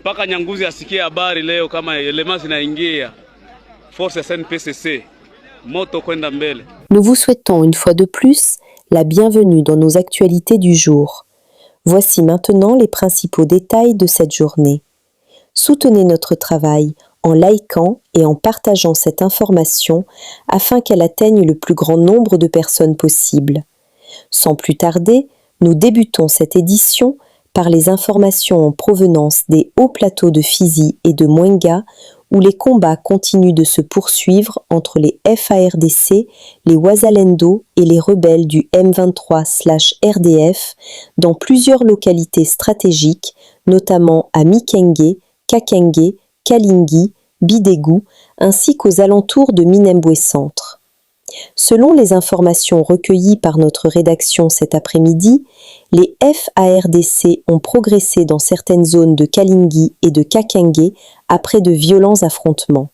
mpaka Nyanguzi asikie habari leo kama elema zinaingia force ya SNPCC moto kwenda mbele. Nous vous souhaitons une fois de plus la bienvenue dans nos actualités du jour. Voici maintenant les principaux détails de cette journée. Soutenez notre travail en likant et en partageant cette information afin qu'elle atteigne le plus grand nombre de personnes possible. Sans plus tarder, nous débutons cette édition par les informations en provenance des hauts plateaux de Fizi et de Mwenga où les combats continuent de se poursuivre entre les FARDC, les Wazalendo et les rebelles du M23/RDF dans plusieurs localités stratégiques, notamment à Mikenge, Kakenge, Kalingi, Bidegou, ainsi qu'aux alentours de Minembwe Centre. Selon les informations recueillies par notre rédaction cet après-midi, les FARDC ont progressé dans certaines zones de Kalingi et de Kakenge après de violents affrontements.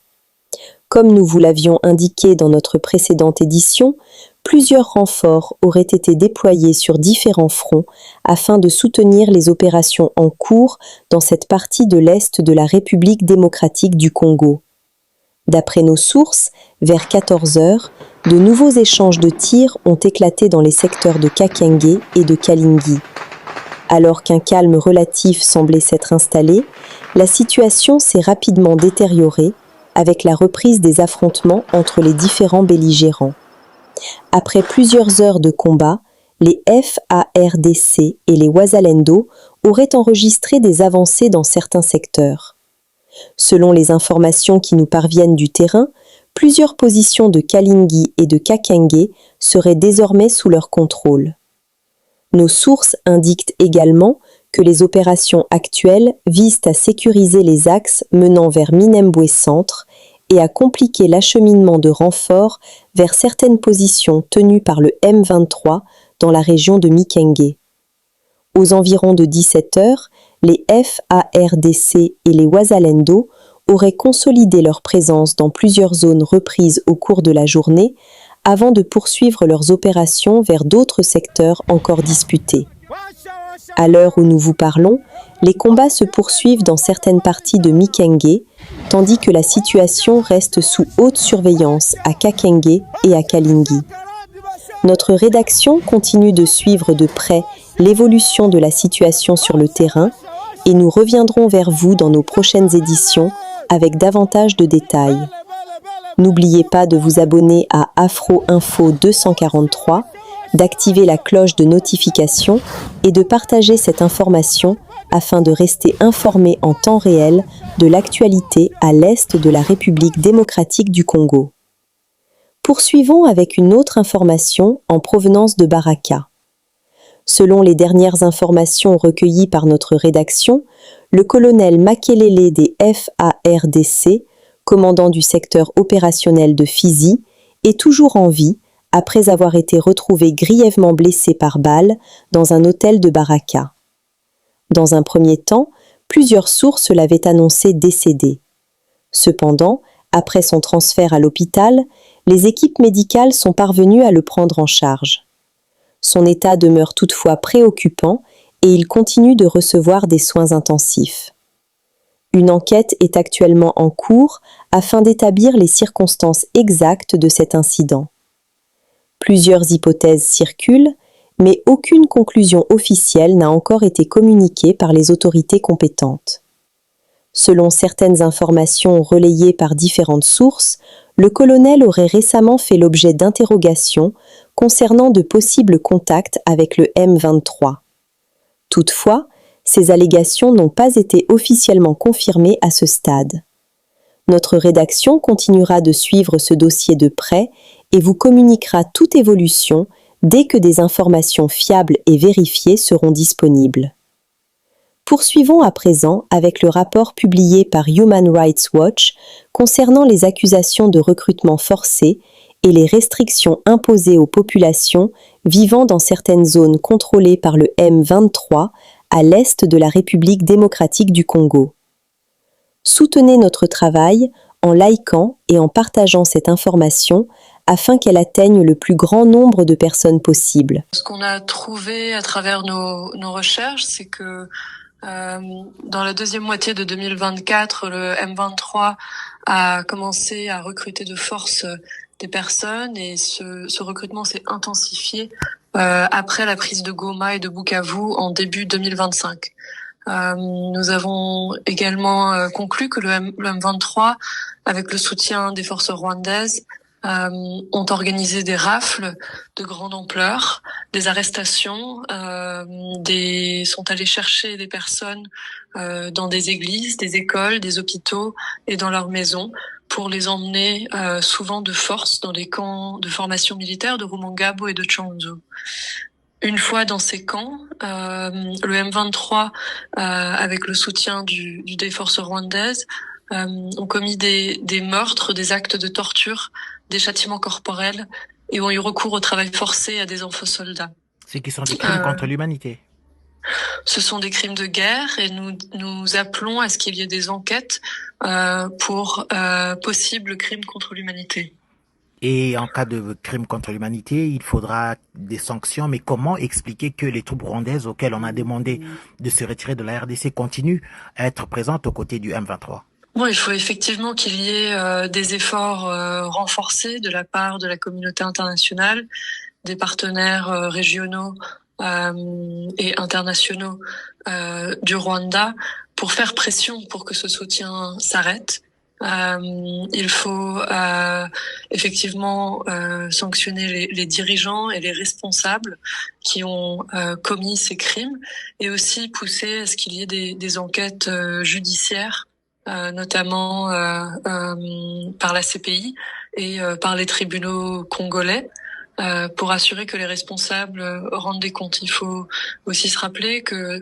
Comme nous vous l'avions indiqué dans notre précédente édition, plusieurs renforts auraient été déployés sur différents fronts afin de soutenir les opérations en cours dans cette partie de l'Est de la République démocratique du Congo. D'après nos sources, vers 14 heures, de nouveaux échanges de tirs ont éclaté dans les secteurs de Kakenge et de Kalingi. Alors qu'un calme relatif semblait s'être installé, la situation s'est rapidement détériorée avec la reprise des affrontements entre les différents belligérants. Après plusieurs heures de combat, les FARDC et les Wazalendo auraient enregistré des avancées dans certains secteurs. Selon les informations qui nous parviennent du terrain, plusieurs positions de Kalingi et de Kakenge seraient désormais sous leur contrôle. Nos sources indiquent également que les opérations actuelles visent à sécuriser les axes menant vers Minembwe Centre et à compliquer l'acheminement de renforts vers certaines positions tenues par le M23 dans la région de Mikenge. Aux environs de 17 heures, les FARDC et les Wazalendo auraient consolidé leur présence dans plusieurs zones reprises au cours de la journée avant de poursuivre leurs opérations vers d'autres secteurs encore disputés. À l'heure où nous vous parlons, les combats se poursuivent dans certaines parties de Mikenge, tandis que la situation reste sous haute surveillance à Kakenge et à Kalingi. Notre rédaction continue de suivre de près l'évolution de la situation sur le terrain et nous reviendrons vers vous dans nos prochaines éditions avec davantage de détails. N'oubliez pas de vous abonner à Afro Info 243, d'activer la cloche de notification et de partager cette information afin de rester informé en temps réel de l'actualité à l'est de la République démocratique du Congo. Poursuivons avec une autre information en provenance de Baraka. Selon les dernières informations recueillies par notre rédaction, le colonel Makelele des FARDC, commandant du secteur opérationnel de Fizi, est toujours en vie après avoir été retrouvé grièvement blessé par balle dans un hôtel de Baraka. Dans un premier temps, plusieurs sources l'avaient annoncé décédé. Cependant, après son transfert à l'hôpital, les équipes médicales sont parvenues à le prendre en charge. Son état demeure toutefois préoccupant et il continue de recevoir des soins intensifs. Une enquête est actuellement en cours afin d'établir les circonstances exactes de cet incident. Plusieurs hypothèses circulent, mais aucune conclusion officielle n'a encore été communiquée par les autorités compétentes. Selon certaines informations relayées par différentes sources, le colonel aurait récemment fait l'objet d'interrogations concernant de possibles contacts avec le M23. Toutefois, ces allégations n'ont pas été officiellement confirmées à ce stade. Notre rédaction continuera de suivre ce dossier de près et vous communiquera toute évolution dès que des informations fiables et vérifiées seront disponibles. Poursuivons à présent avec le rapport publié par Human Rights Watch concernant les accusations de recrutement forcé et les restrictions imposées aux populations vivant dans certaines zones contrôlées par le M23 à l'est de la République démocratique du Congo. Soutenez notre travail en likant et en partageant cette information afin qu'elle atteigne le plus grand nombre de personnes possible. Ce qu'on a trouvé à travers nos recherches, c'est que Dans la deuxième moitié de 2024, le M23 a commencé à recruter de force des personnes et ce recrutement s'est intensifié après la prise de Goma et de Bukavu en début 2025. Nous avons également conclu que le M23, avec le soutien des forces rwandaises, ont organisé des rafles de grande ampleur, des arrestations, sont allés chercher des personnes dans des églises, des écoles, des hôpitaux et dans leurs maisons pour les emmener souvent de force dans les camps de formation militaire de Rumangabo et de Tchanzu. Une fois dans ces camps, le M23, avec le soutien des forces rwandaises, ont commis des meurtres, des actes de torture, des châtiments corporels et ont eu recours au travail forcé à des enfants soldats. Ce qui sont des crimes contre l'humanité. Ce sont des crimes de guerre et nous appelons à ce qu'il y ait des enquêtes pour possibles crimes contre l'humanité. Et en cas de crime contre l'humanité, il faudra des sanctions. Mais comment expliquer que les troupes rwandaises auxquelles on a demandé de se retirer de la RDC continuent à être présentes aux côtés du M23 ? Bon, il faut effectivement qu'il y ait des efforts renforcés de la part de la communauté internationale, des partenaires régionaux et internationaux du Rwanda pour faire pression pour que ce soutien s'arrête. Il faut effectivement sanctionner les dirigeants et les responsables qui ont commis ces crimes et aussi pousser à ce qu'il y ait des enquêtes judiciaires, notamment par la CPI et par les tribunaux congolais, pour assurer que les responsables rendent des comptes. Il faut aussi se rappeler que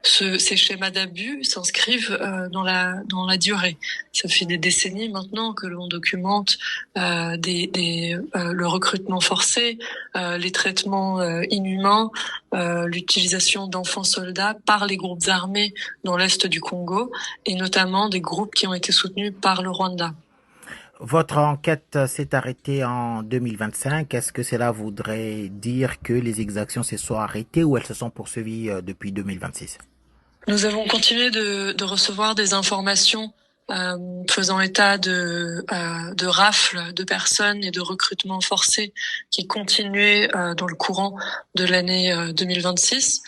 ces schémas d'abus s'inscrivent dans la durée. Ça fait des décennies maintenant que l'on documente le recrutement forcé, les traitements inhumains, l'utilisation d'enfants soldats par les groupes armés dans l'est du Congo et notamment des groupes qui ont été soutenus par le Rwanda. Votre enquête s'est arrêtée en 2025. Est-ce que cela voudrait dire que les exactions se sont arrêtées ou elles se sont poursuivies depuis 2026 ? Nous avons continué de recevoir des informations faisant état de rafles de personnes et de recrutements forcés qui continuaient dans le courant de l'année 2026.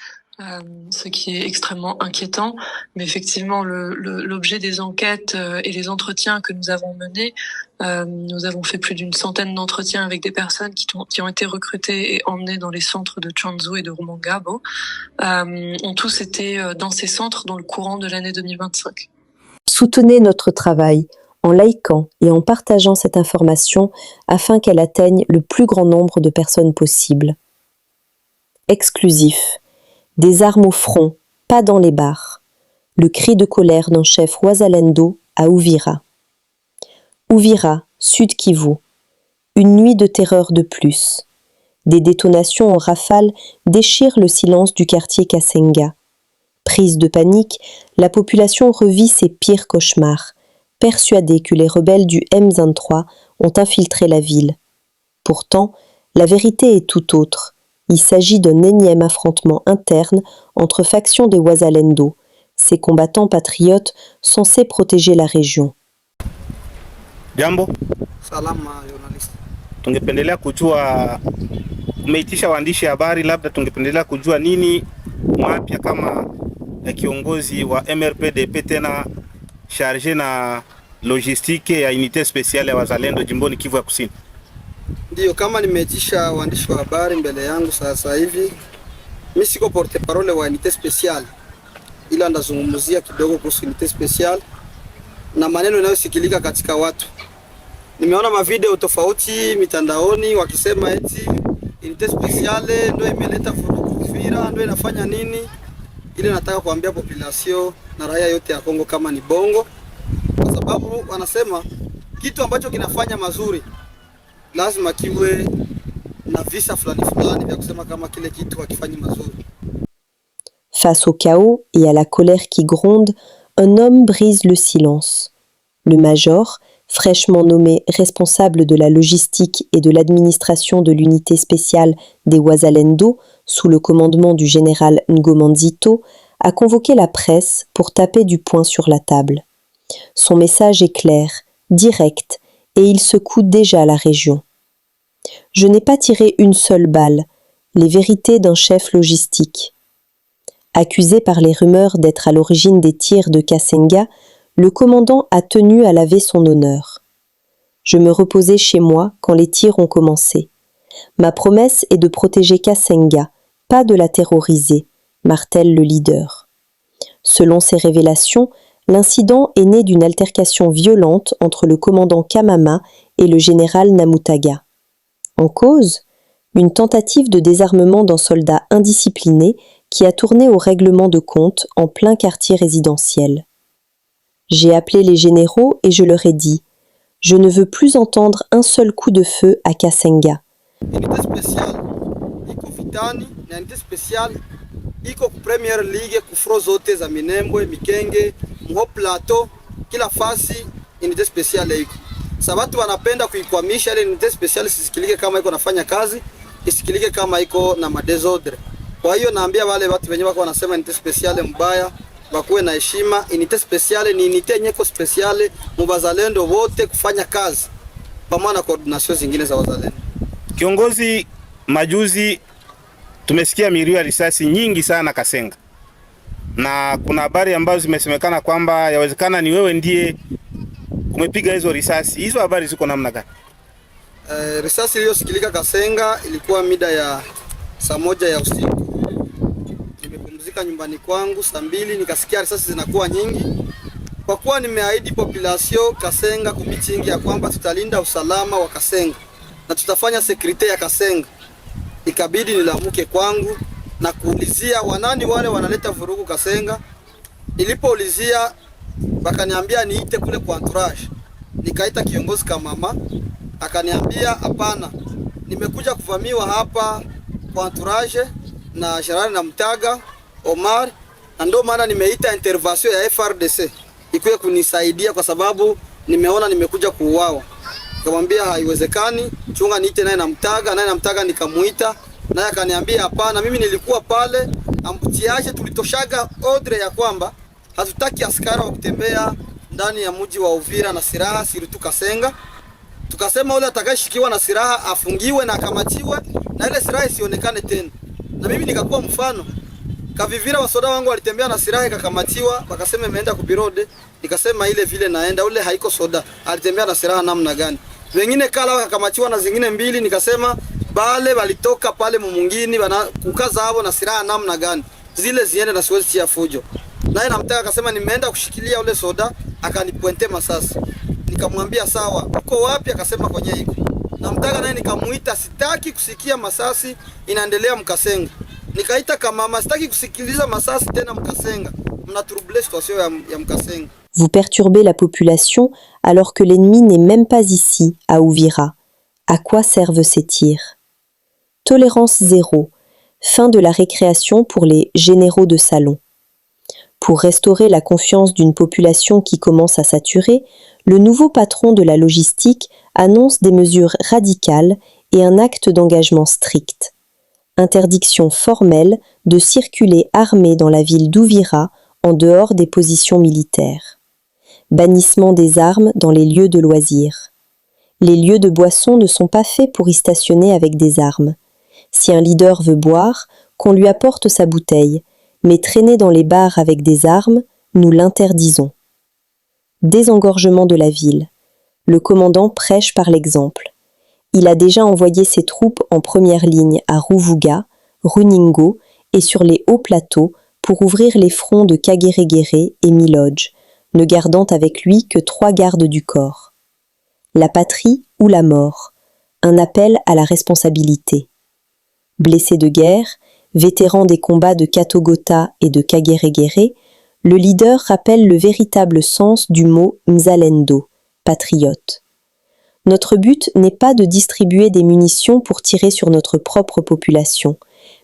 Ce qui est extrêmement inquiétant, mais effectivement l'objet des enquêtes et les entretiens que nous avons menés, nous avons fait plus d'une centaine d'entretiens avec des personnes qui ont été recrutées et emmenées dans les centres de Tchanzu et de Rumangabo, ont tous été dans ces centres dans le courant de l'année 2025. Soutenez notre travail en likant et en partageant cette information afin qu'elle atteigne le plus grand nombre de personnes possible. Exclusif. Des armes au front, pas dans les bars. Le cri de colère d'un chef Wazalendo à Uvira. Uvira, Sud Kivu. Une nuit de terreur de plus. Des détonations en rafale déchirent le silence du quartier Kasenga. Prise de panique, la population revit ses pires cauchemars, persuadée que les rebelles du M23 ont infiltré la ville. Pourtant, la vérité est tout autre. Il s'agit d'un énième affrontement interne entre factions des Wazalendo, ces combattants patriotes censés protéger la région. Jambo. Salama journalist. Tungependelea kujua, umeitisha waandishi habari, labda tungependelea kujua nini mapya kama kiongozi wa MRPDP tena charge na logistique ya unité spéciale ya Wazalendo jimboni Kivu ya Kusini. Ndio, kama nimeitisha waandishi wa habari mbele yangu sasa hivi, mimi siko porte parole wa unité spéciale, ila ndazungumzia kidogo kuhusu unité spéciale na maneno yanayosikilika katika watu. Nimeona mavideo tofauti mitandaoni wakisema eti unité spéciale ndio imeleta Uvira, ndio inafanya nini. Ile nataka kuambia population na raia yote ya Kongo kama ni bongo, kwa sababu wanasema kitu ambacho kinafanya mazuri lazima kiwe na visa fulani vya kusema kama kile kitu hakifanyi mazuri. Face au chaos et à la colère qui gronde, un homme brise le silence. Le major, fraîchement nommé responsable de la logistique et de l'administration de l'unité spéciale des Wazalendo, sous le commandement du général Ngoma Nzito, a convoqué la presse pour taper du poing sur la table. Son message est clair, direct, et il secoue déjà la région. Je n'ai pas tiré une seule balle, les vérités d'un chef logistique. Accusé par les rumeurs d'être à l'origine des tirs de Kasenga, le commandant a tenu à laver son honneur. Je me reposais chez moi quand les tirs ont commencé. Ma promesse est de protéger Kasenga, pas de la terroriser, martèle le leader. Selon ses révélations, l'incident est né d'une altercation violente entre le commandant Kamama et le général Namutaga. En cause, une tentative de désarmement d'un soldat indiscipliné qui a tourné au règlement de compte en plein quartier résidentiel. J'ai appelé les généraux et je leur ai dit « Je ne veux plus entendre un seul coup de feu à Kasenga. » Unité spéciale iko vitani na unité spéciale iko ku Premier League kufro zote za Minembwe, Mikenge, Mho Plateau, kila fasi unité spéciale iko. Sabatu wanapenda kuikwamisha ile unité spéciale sisikilike kama iko nafanya kazi, isikilike kama iko na madesordre. Kwa hiyo naambia wale watu wenyewe wako wanasema unité spéciale mbaya, wakuwe na heshima. Unité spéciale ni unité yenye iko spéciale mubazalendo wote kufanya kazi pamoja na coordination zingine za wazalendo. Kiongozi, majuzi tumesikia milio ya risasi nyingi sana Kasenga, na kuna habari ambazo zimesemekana kwamba yawezekana ni wewe ndiye umepiga hizo risasi. Hizo habari ziko namna gani? Risasi iliyosikilika Kasenga ilikuwa mida ya saa 1 ya usiku. Nimepumzika nyumbani kwangu saa 2 nikasikia risasi zinakuwa nyingi. Kwa kuwa nimeahidi population Kasenga kumitingi ya kwamba tutalinda usalama wa Kasenga na tutafanya sekurite ya Kasenga, ikabidi nilamuke kwangu na kuulizia wanani wale wanaleta vurugu Kasenga. Nilipoulizia bakaniambia niite kule kwa entourage. Nikaita kiongozi Kamama, akaniambia hapana, nimekuja kuvamiwa hapa kwa entourage na Gerard Namutaga Omar, na ndio maana nimeita intervention ya FRDC ikuye kunisaidia kwa sababu nimeona nimekuja kuuawa. Nikamwambia haiwezekani, chunga niite naye Namutaga nikamuita, naye akaniambia hapana, mimi nilikuwa pale ambutiaje, tulitoshaga ordre ya kwamba hatutaki askari wa kutembea ndani ya mji wa Uvira na silaha siritu Kasenga. Tukasema yule atakayeshikiwa na silaha afungiwe na akamatiwe na ile silaha isionekane tena. Na mimi nikakuwa mfano. Kavivira wasoda wangu walitembea na silaha ikakamatiwa, wakasema imeenda kubirode. Nikasema ile vile naenda, ule haiko soda, alitembea na silaha namna gani? Wengine kala wakakamatiwa na zingine mbili, nikasema bale walitoka pale mumungini kukaza hapo na silaha namna gani? Zile ziende na siwezi tia fujo. Naye Namutaga akasema nimeenda kushikilia ule soda, akanipointe masasi. Nikamwambia sawa, uko wapi? Akasema kwenye iko. Namutaga naye nikamuita, sitaki kusikia masasi inaendelea Mkasenga. Nikaita Kamama, sitaki kusikiliza masasi tena Mkasenga. Mnatrouble situation ya Mkasenga. Vous perturbez la population alors que l'ennemi n'est même pas ici, à Uvira. À quoi servent ces tirs? Tolérance zéro. Fin de la récréation pour les généraux de salon. Pour restaurer la confiance d'une population qui commence à saturer, le nouveau patron de la logistique annonce des mesures radicales et un acte d'engagement strict. Interdiction formelle de circuler armé dans la ville d'Uvira en dehors des positions militaires. Bannissement des armes dans les lieux de loisirs. Les lieux de boisson ne sont pas faits pour y stationner avec des armes. Si un leader veut boire, qu'on lui apporte sa bouteille, mais traîner dans les bars avec des armes, nous l'interdisons. Désengorgement de la ville. Le commandant prêche par l'exemple. Il a déjà envoyé ses troupes en première ligne à Ruvuga, Runingo et sur les hauts plateaux pour ouvrir les fronts de Kageregere et Milodge, ne gardant avec lui que 3 gardes du corps. La patrie ou la mort, un appel à la responsabilité. Blessé de guerre, vétéran des combats de Katogota et de Kageregere, le leader rappelle le véritable sens du mot Mzalendo, patriote. Notre but n'est pas de distribuer des munitions pour tirer sur notre propre population,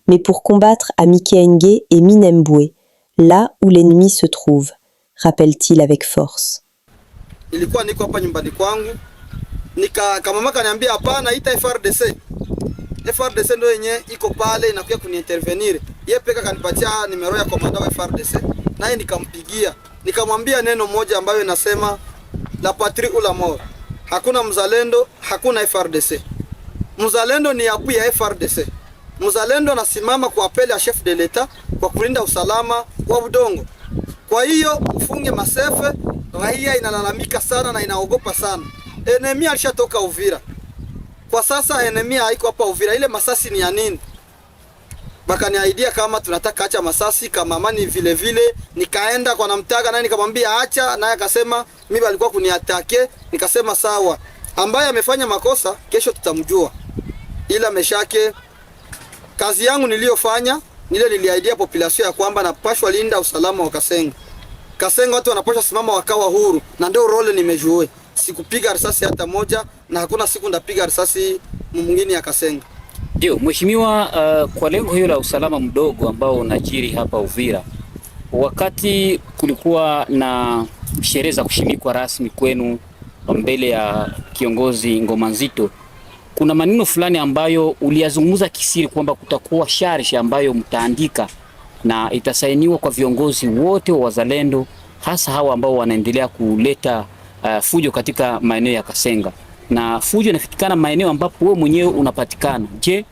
mais pour combattre à Mikenge et Minembwe, là où l'ennemi se trouve, rappelle-t-il avec force. Nilikuwa niko hapa nyumbani kwangu, Kamama kaniambia hapana, ita FRDC. FRDC ndio yenye iko pale inakuja kuniintervenir. Yeye peka kanipatia nimero ya komanda wa FARDC, naye nikampigia, nikamwambia neno moja ambayo inasema la patrie ou la mort. Hakuna mzalendo, hakuna FARDC. Mzalendo ni apui ya FARDC. Mzalendo anasimama kwa apeli ya chef de l'etat kwa kulinda usalama wa udongo. Kwa hiyo ufunge masefe, raia inalalamika sana na inaogopa sana. Enemy alishatoka Uvira. Kwa sasa enemy haiko hapa Uvira. Ile masasi ni ya nini? Bakaniaidia kama tunataka acha masasi kama amani vile vile, nikaenda kwa namtaga naye nikamwambia acha, naye akasema mimi alikuwa kuniatake, nikasema sawa. Ambaye amefanya makosa kesho tutamjua. Ila meshake kazi yangu niliyofanya nile niliaidia population ya kwamba napashwa linda usalama wa Kasenga. Kasenga watu wanapaswa simama wakawa huru, na ndio role nimejue. Sikupiga risasi hata moja na hakuna siku ndapiga risasi mwingine ya Kasenga. Ndio, mheshimiwa, kwa lengo hilo la usalama mdogo ambao unajiri hapa Uvira, wakati kulikuwa na sherehe za kushimikwa rasmi kwenu mbele ya kiongozi Ngoma Nzito, kuna maneno fulani ambayo uliyazungumza kisiri kwamba kutakuwa sharisha ambayo mtaandika na itasainiwa kwa viongozi wote wa wazalendo, hasa hawa ambao wanaendelea kuleta fujo katika maeneo ya Kasenga, na fujo inafikikana maeneo ambapo wewe mwenyewe unapatikana. Je,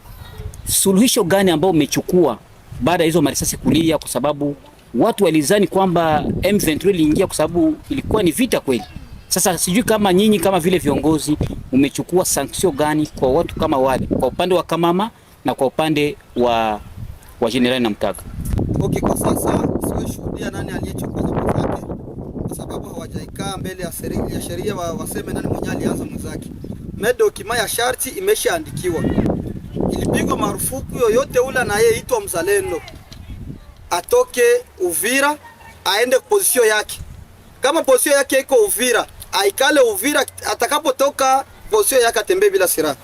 suluhisho gani ambao umechukua baada ya hizo marisasi kulia? Kwa sababu watu walizani kwamba M23 iliingia kwa sababu ilikuwa ni vita kweli. Sasa sijui kama nyinyi kama vile viongozi umechukua sanction gani kwa watu kama wale, kwa upande wa Kamama na kwa upande wa General Namtaga? Okay, kwa sasa siwezi shuhudia nani aliyechukua mwenzake, kwa sababu hawajaikaa mbele ya sheria waseme nani mwenye alianza mwenzake. Medokima ya sharti imeshaandikiwa. Ilipigwa marufuku yoyote ule anayeitwa mzalendo atoke Uvira aende position yake. Kama position yake iko Uvira, aikale Uvira, atakapotoka position yake atembee bila silaha.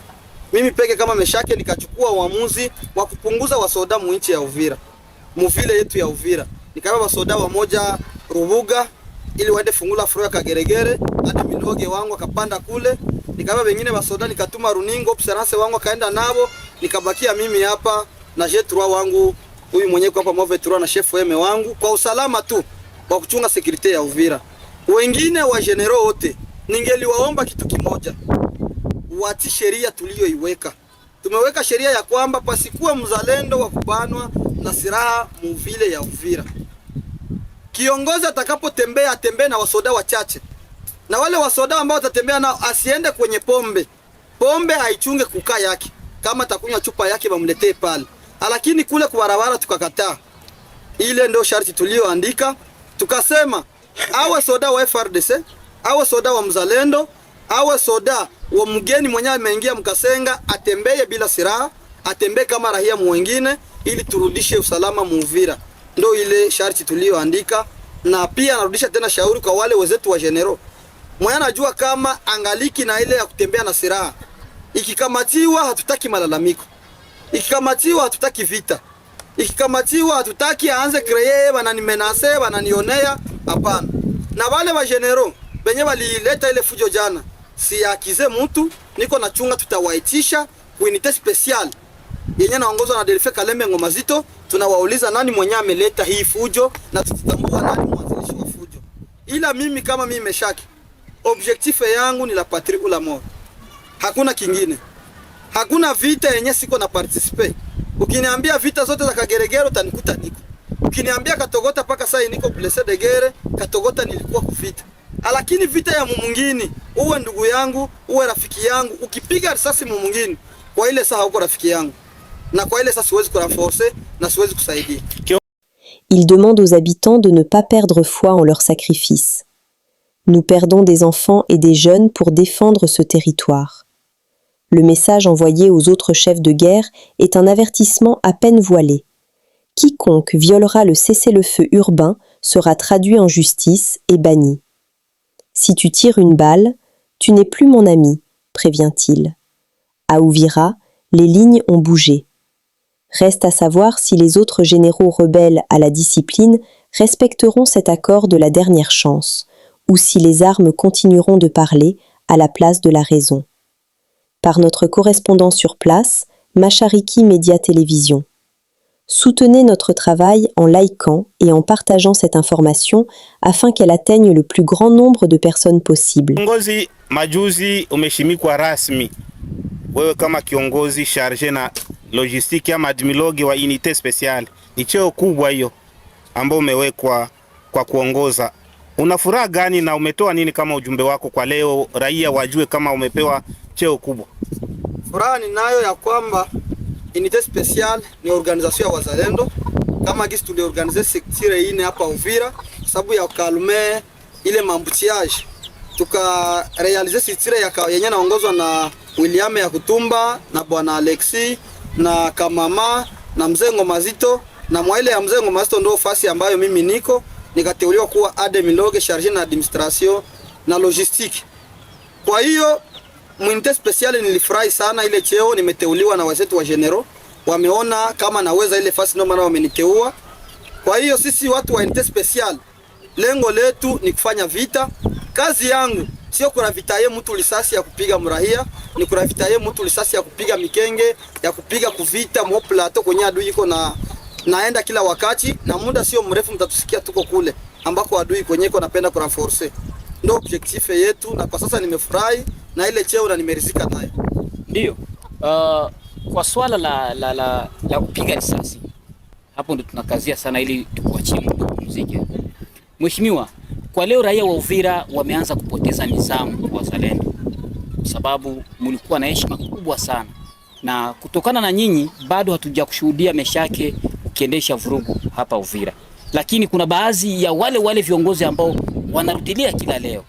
Mimi peke kama Meshake nikachukua uamuzi wa kupunguza wasoda mu nchi ya Uvira. Muvile yetu ya Uvira. Nikaba wasoda wa moja Rubuga ili waende fungula furo ya Kageregere, hadi Miloge wangu akapanda kule. Nikaba wengine wasoda nikatuma Runingo Observance wangu akaenda nabo, nikabakia mimi hapa na J3 wangu huyu mwenyewe hapa Move 3 na chef weme wangu kwa usalama tu wa kuchunga security ya Uvira. Wengine wa general wote ningeliwaomba kitu kimoja, wati sheria tuliyoiweka. Tumeweka sheria ya kwamba pasikuwa mzalendo wa kubanwa na silaha muvile ya Uvira. Kiongozi atakapotembea atembee na wasoda wachache, na wale wasoda ambao watatembea nao asiende kwenye pombe. Pombe haichunge kukaa yake, kama atakunywa chupa yake bamletee pale. Lakini kule kwa barabara tukakataa. Ile ndio sharti tulioandika, tukasema awe soda wa FARDC, awe soda wa mzalendo, awe soda wa mgeni mwenye ameingia Mkasenga, atembee bila silaha, atembee kama raia mwingine, ili turudishe usalama Uvira. Ndio ile sharti tulioandika. Na pia narudisha tena shauri kwa wale wenzetu wa general, mwenye anajua kama angaliki na ile ya kutembea na silaha. Ikikamatiwa hatutaki malalamiko, ikikamatiwa hatutaki vita, ikikamatiwa hatutaki aanze kreye wananimenase wananionea. Hapana. Na wale wa general benye walileta ile fujo jana, si akize mtu, niko na chunga, tutawaitisha unité special yenye naongozwa na Delfe Kalembe Ngoma Nzito. Tunawauliza nani mwenye ameleta hii fujo na tutambua nani mwanzilishi wa fujo. Ila mimi kama mimi Meshake, objectif yangu ni la patrie ou la mort. Hakuna kingine. Hakuna vita yenye siko na participate. Ukiniambia vita zote za Kageregere utanikuta niko. Ukiniambia Katogota paka sasa niko blessé de guerre, Katogota nilikuwa kuvita. Lakini vita ya mumungini, uwe ndugu yangu, uwe rafiki yangu, ukipiga risasi mumungini, kwa ile saa uko rafiki yangu. Na kwa ile saa siwezi kurenforcer na siwezi kusaidia. Il demande aux habitants de ne pas perdre foi en leur sacrifice. Nous perdons des enfants et des jeunes pour défendre ce territoire. Le message envoyé aux autres chefs de guerre est un avertissement à peine voilé. Quiconque violera le cessez-le-feu urbain sera traduit en justice et banni. Si tu tires une balle, tu n'es plus mon ami, prévient-il. À Uvira, les lignes ont bougé. Reste à savoir si les autres généraux rebelles à la discipline respecteront cet accord de la dernière chance, ou si les armes continueront de parler à la place de la raison. Par notre correspondant sur place, Machariki Média Télévision. Soutenez notre travail en likant et en partageant cette information afin qu'elle atteigne le plus grand nombre de personnes possible. Kiongozi majuzi umeshimikwa rasmi. Wewe kama kiongozi charge na logistique ama admilogi wa unité spéciale. Ni cheo kubwa hiyo ambao umewekwa kwa kuongoza. Una furaha gani na umetoa nini kama ujumbe wako kwa leo raia wajue kama umepewa cheo kubwa? Furaha ninayo ya kwamba unité spéciale ni organisation ya wazalendo kama gisi tuliorganize sektire ine hapa Uvira sababu ya kalme ile mambutiage tukarealize sektire yenye naongozwa na William ya Kutumba na bwana Alexi na Kamama na mzee Ngomazito na mwaile ya mzee Ngomazito ndio fasi ambayo mimi niko nikateuliwa kuwa admiloge charge na administration na logistique. Kwa hiyo mwinite special nilifurahi sana ile cheo nimeteuliwa na wazetu wa general. Wameona kama naweza ile fasi ndio maana wameniteua. Kwa hiyo sisi watu wa unité special lengo letu ni kufanya vita. Kazi yangu sio kuravitaye mtu lisasi ya kupiga mrahia, ni kuravitaye mtu lisasi ya kupiga mikenge, ya kupiga kuvita mo plateau kwenye adui iko naenda kila wakati na muda sio mrefu mtatusikia tuko kule ambako adui kwenye iko napenda kurenforcer. Ndio objectif yetu na kwa sasa nimefurahi na ile cheo na nimeridhika nayo. Ndio. Kwa swala la kupiga risasi. Hapo ndo tunakazia sana ili tukuachie muziki. Mheshimiwa, kwa leo raia wa Uvira wameanza kupoteza nidhamu kwa wazalendo. Kwa sababu mlikuwa na heshima kubwa sana. Na kutokana na nyinyi bado hatujakushuhudia Meshake ukiendesha vurugu hapa Uvira. Lakini kuna baadhi ya wale viongozi ambao wanarudilia kila leo.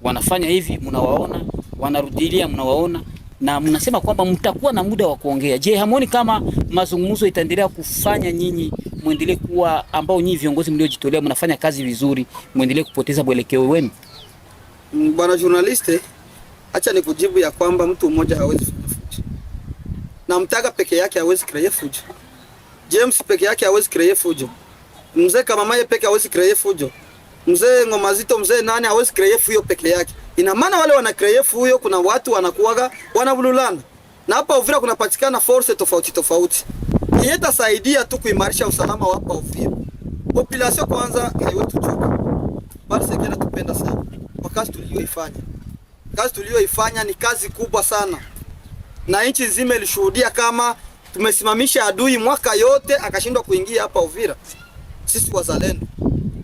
Wanafanya hivi mnawaona, wanarudilia mnawaona na mnasema kwamba mtakuwa na muda wa kuongea. Je, hamuoni kama mazungumzo itaendelea kufanya nyinyi muendelee kuwa ambao nyinyi viongozi mliojitolea mnafanya kazi vizuri, muendelee kupoteza mwelekeo wenu? Bwana journaliste, acha nikujibu ya kwamba mtu mmoja hawezi kufanya fujo. Na Mtaga peke yake hawezi create fujo. James peke yake hawezi create fujo. Mzee Kamamaye peke hawezi create fujo. Mzee Ngomazito, mzee nani hawezi create fujo peke yake. Ina maana wale wana create fujo, kuna watu wanakuaga wanavululana. Na hapa Uvira kunapatikana force tofauti. Yeta saidia tu kuimarisha usalama wa hapa Uvira. Population kwanza haiwezi kuchoka. Bali sekena tupenda sana. Kwa kazi tuliyoifanya. Kazi tuliyoifanya ni kazi kubwa sana. Na nchi nzima ilishuhudia kama tumesimamisha adui mwaka yote akashindwa kuingia hapa Uvira. Sisi wazalendo.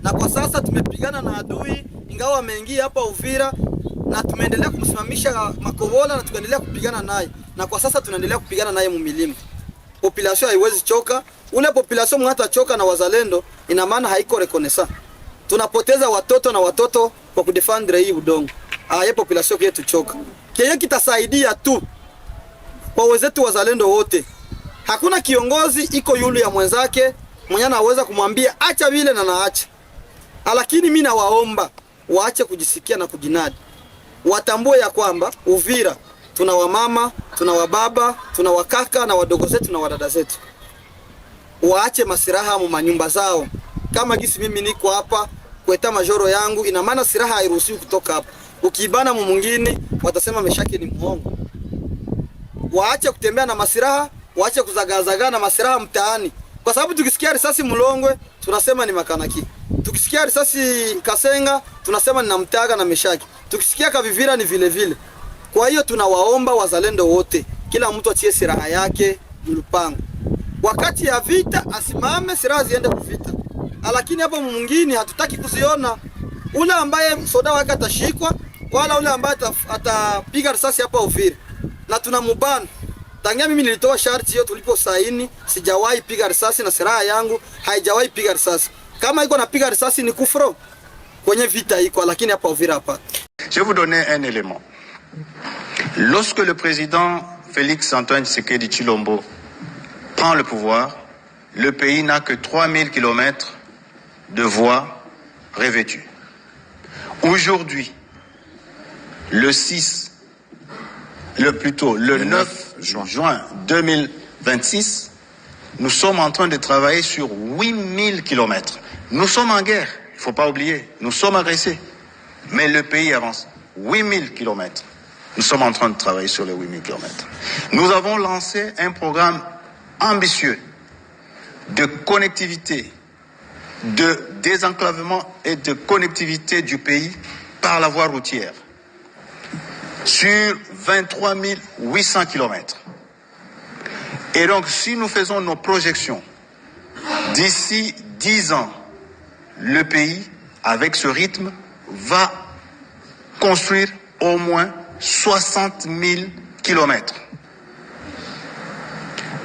Na kwa sasa tumepigana na adui ingawa ameingia hapa Uvira na tumeendelea kumsimamisha Makobola na tukaendelea kupigana naye. Na kwa sasa tunaendelea kupigana naye mumilima. Population haiwezi choka. Ule population mwata choka na wazalendo ina maana haiko reconnaissant. Tunapoteza watoto na watoto kwa kudefendre hii udongo. Aye population yetu choka. Kile kitasaidia tu kwa wenzetu wazalendo wote. Hakuna kiongozi iko yulu ya mwenzake mwenye anaweza kumwambia acha vile na naacha. Lakini mimi nawaomba waache kujisikia na kujinadi. Watambue ya kwamba Uvira tuna wamama, tuna wababa, tuna wakaka na wadogo zetu na wadada zetu. Waache masiraha mu manyumba zao. Kama gisi mimi niko hapa kueta majoro yangu, ina maana siraha hairuhusiwi kutoka hapa. Ukibana mu mwingine watasema Meshake ni muongo. Waache kutembea na masiraha, waache kuzagazaga na masiraha mtaani. Kwa sababu tukisikia risasi Mulongwe tunasema ni Makanaki. Tukisikia risasi Kasenga tunasema ni Namtaga na Meshake. Tukisikia Kavivira ni vile vile. Kwa hiyo tunawaomba wazalendo wote, kila mtu atie silaha yake mlupango. Wakati ya vita asimame silaha ziende kuvita. Lakini hapo mwingine hatutaki kuziona. Ule ambaye soda wake atashikwa wala ule ambaye atapiga risasi hapa Uvira. Na tunamubana. Tangia mimi nilitoa sharti hiyo tulipo saini, sijawahi piga risasi na silaha yangu haijawahi piga risasi. Kama iko napiga risasi ni kufro kwenye vita iko, lakini hapa Uvira hapa. Je vais vous donner un élément. Lorsque le président Félix Antoine Tshisekedi Tshilombo prend le pouvoir, le pays n'a que 3000 km de voies revêtues. Aujourd'hui, le 9 juin 2026, nous sommes en train de travailler sur 8000 km. Nous sommes en guerre, il ne faut pas oublier, nous sommes agressés. Mais le pays avance. 8000 km. Nous sommes en train de travailler sur les 8000 km. Nous avons lancé un programme ambitieux de connectivité, de désenclavement et de connectivité du pays par la voie routière sur 23 800 km. Et donc, si nous faisons nos projections, d'ici 10 ans, le pays, avec ce rythme, va construire au moins 60 000 km.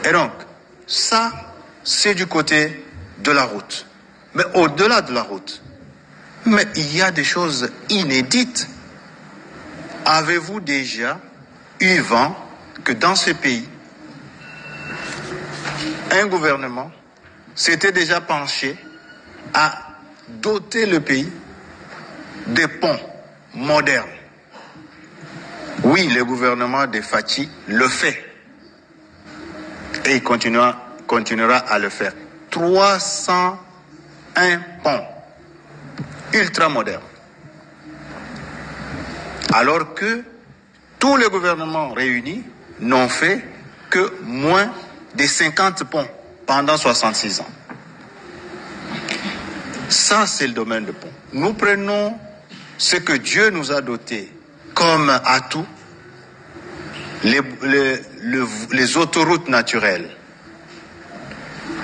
Et donc, ça, c'est du côté de la route. Mais au-delà de la route, mais il y a des choses inédites. Avez-vous déjà eu vent que dans ce pays, un gouvernement s'était déjà penché à doter le pays des ponts modernes? Oui, le gouvernement de Fathi le fait. Et il continuera à le faire. 301 ponts ultra modernes. Alors que tous les gouvernements réunis n'ont fait que moins de 50 ponts pendant 66 ans. Ça, c'est le domaine de ponts. Nous prenons ce que Dieu nous a doté comme atout, les autoroutes naturelles.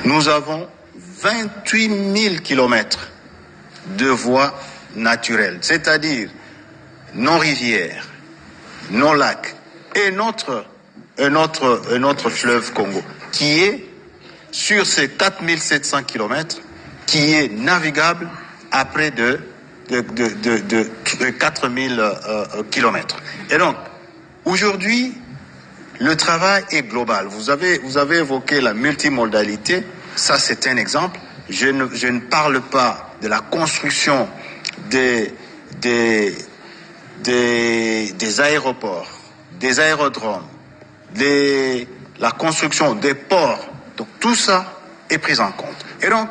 Nous avons 28 000 kilomètres de voies naturelles, c'est-à-dire nos rivières, nos lacs et notre fleuve Congo, qui est sur ces 4 700 kilomètres, qui est navigable à près de 4 000 kilomètres. Et donc, aujourd'hui, le travail est global. Vous avez évoqué la multimodalité. Ça, c'est un exemple. Je ne parle pas de la construction des aéroports, des aérodromes, la construction des ports. Donc, tout ça est pris en compte. Et donc,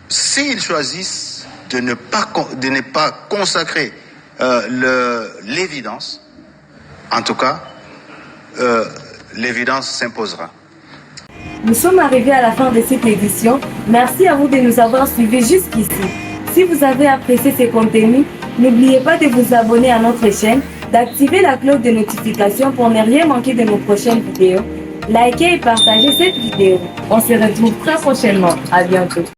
s'ils choisissent de ne pas consacrer l'évidence, en tout cas, l'évidence s'imposera. Nous sommes arrivés à la fin de cette édition. Merci à vous de nous avoir suivis jusqu'ici. Si vous avez apprécié ces contenus, n'oubliez pas de vous abonner à notre chaîne, d'activer la cloche de notification pour ne rien manquer de nos prochaines vidéos. Likez et partagez cette vidéo. On se retrouve très prochainement. À bientôt.